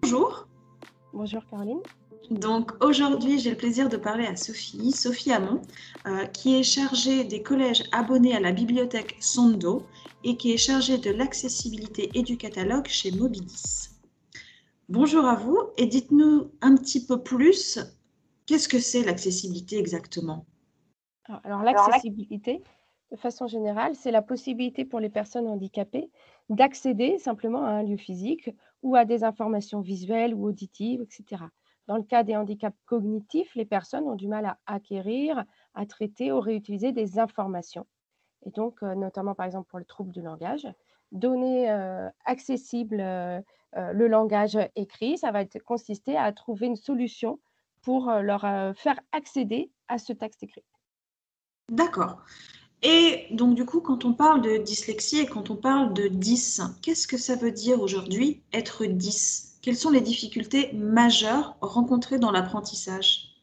bonjour. Bonjour Caroline. Donc aujourd'hui, j'ai le plaisir de parler à Sophie Hamon, qui est chargée des collèges abonnés à la bibliothèque Sondo et qui est chargée de l'accessibilité et du catalogue chez Mobidis. Bonjour à vous et dites-nous un petit peu plus, qu'est-ce que c'est l'accessibilité exactement? Alors l'accessibilité, de façon générale, c'est la possibilité pour les personnes handicapées d'accéder simplement à un lieu physique ou à des informations visuelles ou auditives, etc. Dans le cas des handicaps cognitifs, les personnes ont du mal à acquérir, à traiter ou réutiliser des informations. Et donc, notamment par exemple pour le trouble du langage, donner accessible le langage écrit, ça va consister à trouver une solution pour leur faire accéder à ce texte écrit. D'accord. Et donc du coup, quand on parle de dyslexie et quand on parle de 10, qu'est-ce que ça veut dire aujourd'hui être 10? Quelles sont les difficultés majeures rencontrées dans l'apprentissage?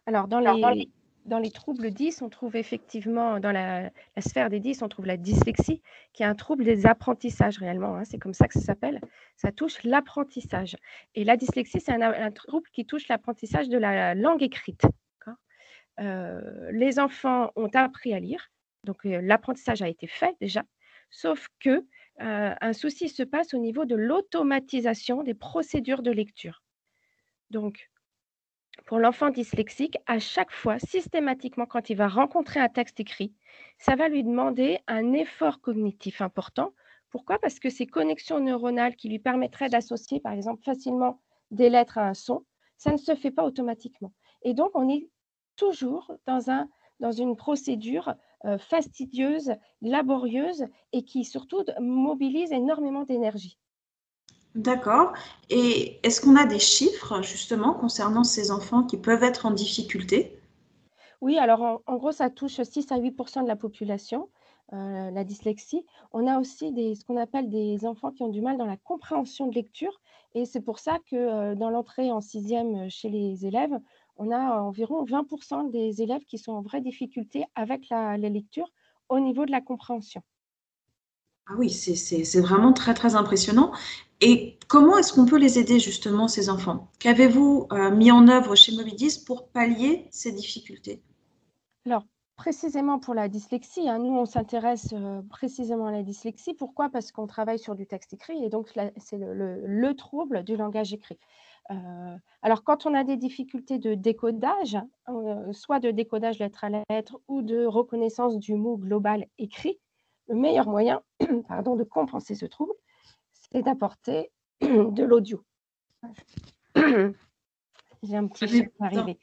Alors dans les troubles 10, on trouve effectivement dans la sphère des 10, on trouve la dyslexie, qui est un trouble des apprentissages réellement, hein, c'est comme ça que ça s'appelle. Ça touche l'apprentissage et la dyslexie, c'est un trouble qui touche l'apprentissage de la langue écrite, d'accord? Les enfants ont appris à lire, donc l'apprentissage a été fait déjà, sauf que, un souci se passe au niveau de l'automatisation des procédures de lecture. Donc pour l'enfant dyslexique, à chaque fois, systématiquement, quand il va rencontrer un texte écrit, ça va lui demander un effort cognitif important. Pourquoi? Parce que ces connexions neuronales qui lui permettraient d'associer, par exemple, facilement des lettres à un son, ça ne se fait pas automatiquement. Et donc, on est toujours dans une procédure fastidieuse, laborieuse et qui surtout mobilise énormément d'énergie. D'accord. Et est-ce qu'on a des chiffres justement concernant ces enfants qui peuvent être en difficulté? Oui, alors en gros, ça touche 6 à 8 de la population, la dyslexie. On a aussi ce qu'on appelle des enfants qui ont du mal dans la compréhension de lecture et c'est pour ça que, dans l'entrée en sixième chez les élèves, on a environ 20 des élèves qui sont en vraie difficulté avec la lecture au niveau de la compréhension. Ah oui, c'est vraiment très très impressionnant. Et comment est-ce qu'on peut les aider justement, ces enfants? Qu'avez-vous mis en œuvre chez Mobidis pour pallier ces difficultés? Alors, précisément pour la dyslexie, hein, nous, on s'intéresse précisément à la dyslexie. Pourquoi? Parce qu'on travaille sur du texte écrit et donc c'est le trouble du langage écrit. Alors, quand on a des difficultés de décodage, soit de décodage lettre à lettre ou de reconnaissance du mot global écrit, le meilleur moyen pardon, de compenser ce trouble, c'est d'apporter de l'audio. J'ai un petit chat qui est Non. arrivé.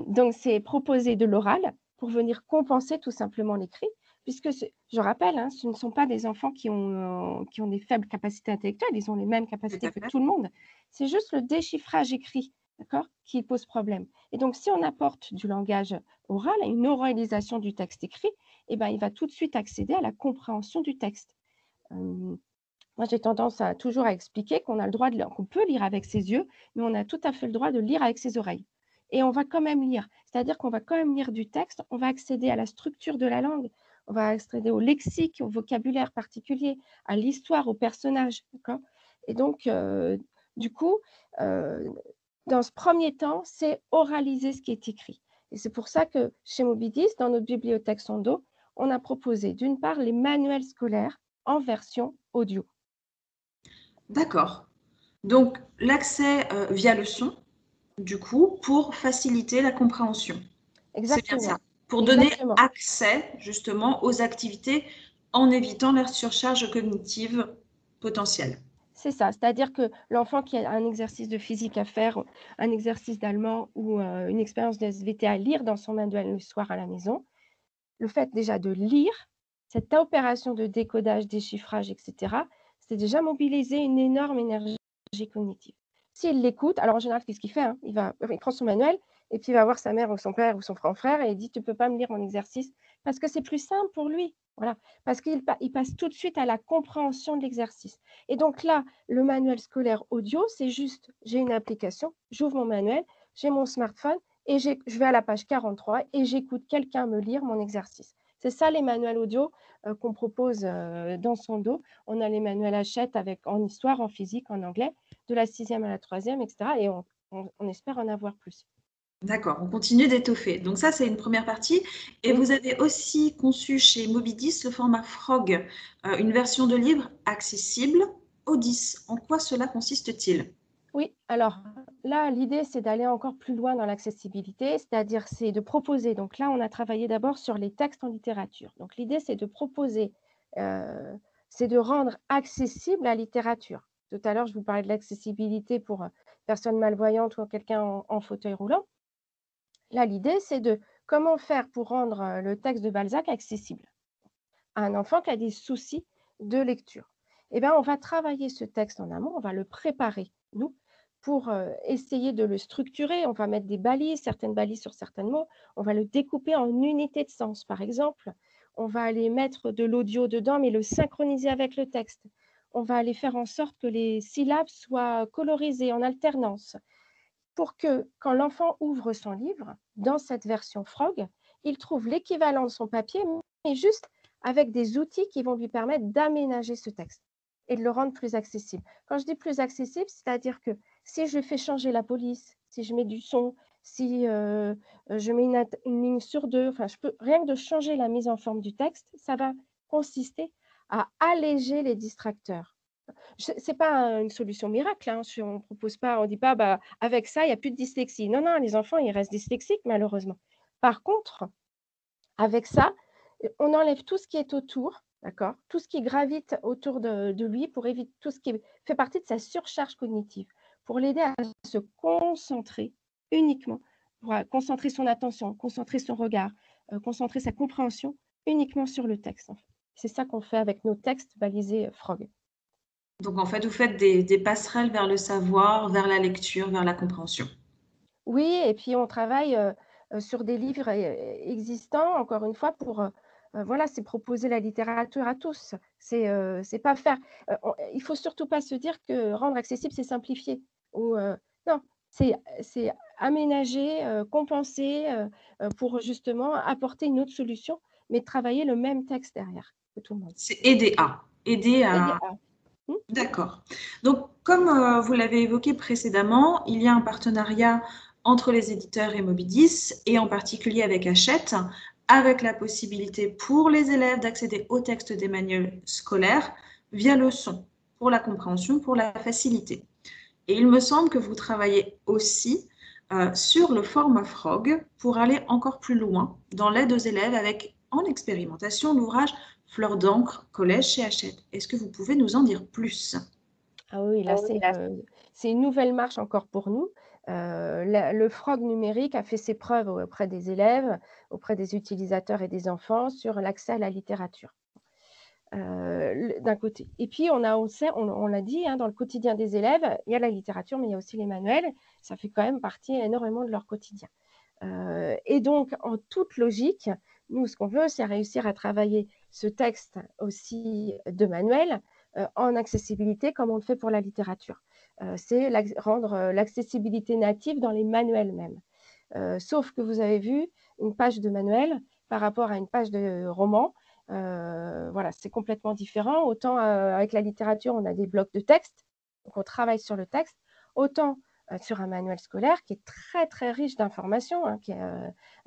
Donc, c'est proposer de l'oral pour venir compenser tout simplement l'écrit, puisque je rappelle, hein, ce ne sont pas des enfants qui ont des faibles capacités intellectuelles, ils ont les mêmes Tout capacités à que fait. tout le monde. C'est juste le déchiffrage écrit, d'accord, qui pose problème. Et donc, si on apporte du langage oral, une oralisation du texte écrit, eh ben, il va tout de suite accéder à la compréhension du texte. Moi, j'ai tendance à toujours à expliquer qu'on a le droit qu'on peut lire avec ses yeux, mais on a tout à fait le droit de lire avec ses oreilles. Et on va quand même lire, c'est-à-dire qu'on va quand même lire du texte, on va accéder à la structure de la langue, on va accéder au lexique, au vocabulaire particulier, à l'histoire, aux personnages, d'accord? Et donc, du coup, heu, dans ce premier temps, c'est oraliser ce qui est écrit. Et c'est pour ça que chez Mobidis, dans notre bibliothèque Sondo, on a proposé d'une part les manuels scolaires en version audio. D'accord. Donc l'accès via le son, du coup, pour faciliter la compréhension. C'est bien Exactement, ça. Pour donner exactement. accès justement aux activités en évitant leur surcharge cognitive potentielle. C'est ça, c'est-à-dire que l'enfant qui a un exercice de physique à faire, un exercice d'allemand ou une expérience de SVT à lire dans son manuel le soir à la maison, le fait déjà de lire, cette opération de décodage, déchiffrage, et cetera, c'est déjà mobiliser une énorme énergie cognitive. S'il l'écoute, alors en général, qu'est-ce qu'il fait, hein? Il prend son manuel et puis il va voir sa mère ou son père ou son grand frère et il dit: «Tu peux pas me lire mon exercice?» parce que c'est plus simple pour lui, voilà. Parce qu'il passe tout de suite à la compréhension de l'exercice et donc là, le manuel scolaire audio, c'est juste, j'ai une application, j'ouvre mon manuel, j'ai mon smartphone et je vais à la page 43 et j'écoute quelqu'un me lire mon exercice. C'est ça les manuels audio qu'on propose dans Sondo. On a les manuels Hachette en histoire, en physique, en anglais, de la 6e à la 3e, etc. Et on espère en avoir plus. D'accord, on continue d'étoffer. Donc ça, c'est une première partie. Et Oui. vous avez aussi conçu chez Mobidis le format Frog, une version de livre accessible aux 10. En quoi cela consiste-t-il? Oui, alors là, l'idée, c'est d'aller encore plus loin dans l'accessibilité, c'est-à-dire c'est de proposer. Donc là, on a travaillé d'abord sur les textes en littérature. Donc l'idée, c'est de proposer, c'est de rendre accessible la littérature. Tout à l'heure, je vous parlais de l'accessibilité pour personnes malvoyantes ou quelqu'un en fauteuil roulant. Là, l'idée, c'est de comment faire pour rendre le texte de Balzac accessible à un enfant qui a des soucis de lecture. Eh bien, on va travailler ce texte en amont, on va le préparer, nous, pour essayer de le structurer. On va mettre des balises, certaines balises sur certains mots. On va le découper en unités de sens, par exemple. On va aller mettre de l'audio dedans, mais le synchroniser avec le texte. On va aller faire en sorte que les syllabes soient colorisées en alternance pour que, quand l'enfant ouvre son livre, dans cette version Frog, il trouve l'équivalent de son papier, mais juste avec des outils qui vont lui permettre d'aménager ce texte et de le rendre plus accessible. Quand je dis plus accessible, c'est-à-dire que si je fais changer la police, si je mets du son, si je mets une ligne sur deux, enfin, je peux rien que de changer la mise en forme du texte, ça va consister à alléger les distracteurs. Ce n'est pas une solution miracle, hein. On ne propose pas, on dit pas, bah, avec ça, il n'y a plus de dyslexie. Non, non, les enfants, ils restent dyslexiques, malheureusement. Par contre, avec ça, on enlève tout ce qui est autour, d'accord? Tout ce qui gravite autour de lui pour éviter tout ce qui fait partie de sa surcharge cognitive, pour l'aider à se concentrer uniquement, pour concentrer son attention, concentrer son regard, concentrer sa compréhension uniquement sur le texte, en fait. C'est ça qu'on fait avec nos textes balisés Frog. Donc en fait, vous faites des passerelles vers le savoir, vers la lecture, vers la compréhension. Oui, et puis on travaille sur des livres existants, encore une fois, pour voilà, c'est proposer la littérature à tous. C'est pas faire. Il faut surtout pas se dire que rendre accessible, c'est simplifier. Ou, non, c'est aménager, compenser pour justement apporter une autre solution, mais travailler le même texte derrière que tout le monde. C'est aider à. Aider à. EDA. D'accord. Donc, comme vous l'avez évoqué précédemment, il y a un partenariat entre les éditeurs et Mobidis, et en particulier avec Hachette, avec la possibilité pour les élèves d'accéder au texte des manuels scolaires via le son, pour la compréhension, pour la facilité. Et il me semble que vous travaillez aussi sur le format Frog pour aller encore plus loin dans l'aide aux élèves avec en expérimentation l'ouvrage Fleur d'encre, collège chez Hachette. Est-ce que vous pouvez nous en dire plus? Ah oui, là, c'est une nouvelle marche encore pour nous. Le Frog numérique a fait ses preuves auprès des élèves, auprès des utilisateurs et des enfants sur l'accès à la littérature, d'un côté. Et puis, on l'a dit, hein, dans le quotidien des élèves, il y a la littérature, mais il y a aussi les manuels. Ça fait quand même partie énormément de leur quotidien. Et donc, en toute logique, nous, ce qu'on veut, c'est réussir à travailler ce texte aussi de manuel en accessibilité comme on le fait pour la littérature. C'est rendre l'accessibilité native dans les manuels même. Sauf que vous avez vu, une page de manuel par rapport à une page de roman, voilà, c'est complètement différent. Autant avec la littérature, on a des blocs de texte, donc on travaille sur le texte, autant sur un manuel scolaire qui est très très riche d'informations, hein,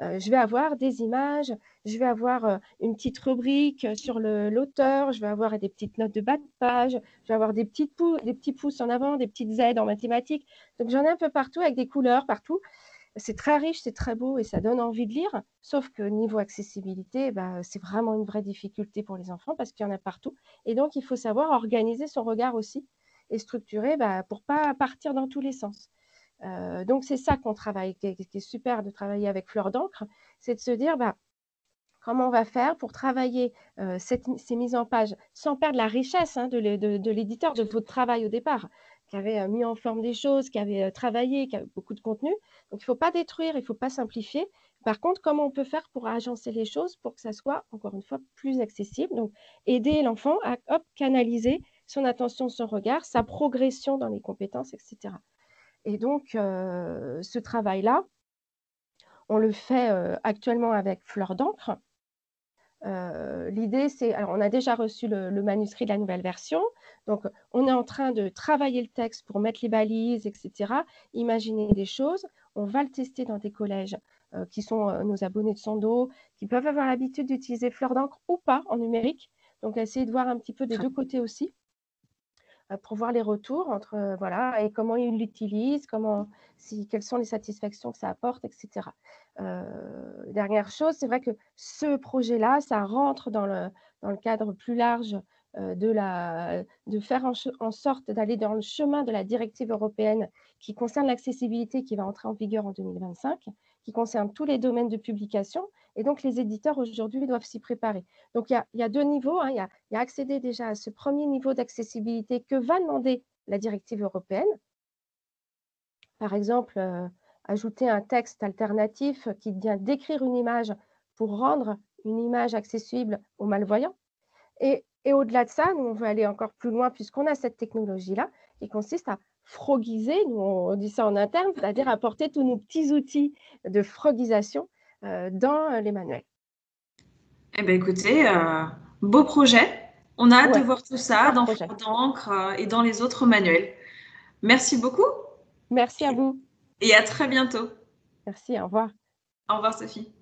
je vais avoir des images, je vais avoir une petite rubrique sur l'auteur, je vais avoir des petites notes de bas de page, je vais avoir des petits pouces en avant, des petites aides en mathématiques. Donc j'en ai un peu partout avec des couleurs partout. C'est très riche, c'est très beau et ça donne envie de lire, sauf que niveau accessibilité, bah, c'est vraiment une vraie difficulté pour les enfants parce qu'il y en a partout. Et donc, il faut savoir organiser son regard aussi et structurer pour ne pas partir dans tous les sens. Donc, c'est ça qu'on travaille, qui est super de travailler avec Fleur d'encre, c'est de se dire comment on va faire pour travailler ces mises en page sans perdre la richesse, hein, de l'éditeur, de votre travail au départ, qui avait mis en forme des choses, qui avait travaillé, qui avait beaucoup de contenu. Donc, il ne faut pas détruire, il ne faut pas simplifier. Par contre, comment on peut faire pour agencer les choses pour que ça soit, encore une fois, plus accessible? Donc, aider l'enfant à canaliser son attention, son regard, sa progression dans les compétences, etc. Et donc, ce travail-là, on le fait actuellement avec Fleur d'encre. L'idée, c'est, alors on a déjà reçu le manuscrit de la nouvelle version, donc on est en train de travailler le texte pour mettre les balises, etc., imaginer des choses. On va le tester dans des collèges qui sont nos abonnés de Sando, qui peuvent avoir l'habitude d'utiliser Fleur d'encre ou pas en numérique. Donc, essayer de voir un petit peu des deux côtés aussi pour voir les retours entre, voilà, et comment ils l'utilisent, quelles sont les satisfactions que ça apporte, etc. Dernière chose, c'est vrai que ce projet-là, ça rentre dans le cadre plus large de faire en sorte d'aller dans le chemin de la directive européenne qui concerne l'accessibilité, qui va entrer en vigueur en 2025, qui concerne tous les domaines de publication. Et donc, les éditeurs aujourd'hui doivent s'y préparer. Donc, il y a deux niveaux. Il y a accéder déjà à ce premier niveau d'accessibilité que va demander la directive européenne. Par exemple, ajouter un texte alternatif qui vient décrire une image pour rendre une image accessible aux malvoyants. Et au-delà de ça, nous, on veut aller encore plus loin puisqu'on a cette technologie-là qui consiste à frogiser, nous on dit ça en interne, c'est-à-dire apporter tous nos petits outils de frogisation dans les manuels. Eh bien, écoutez, beau projet. On a hâte de voir tout ça dans projet. Fleur d'encre et dans les autres manuels. Merci beaucoup. Merci à vous. Et à très bientôt. Merci, au revoir. Au revoir, Sophie.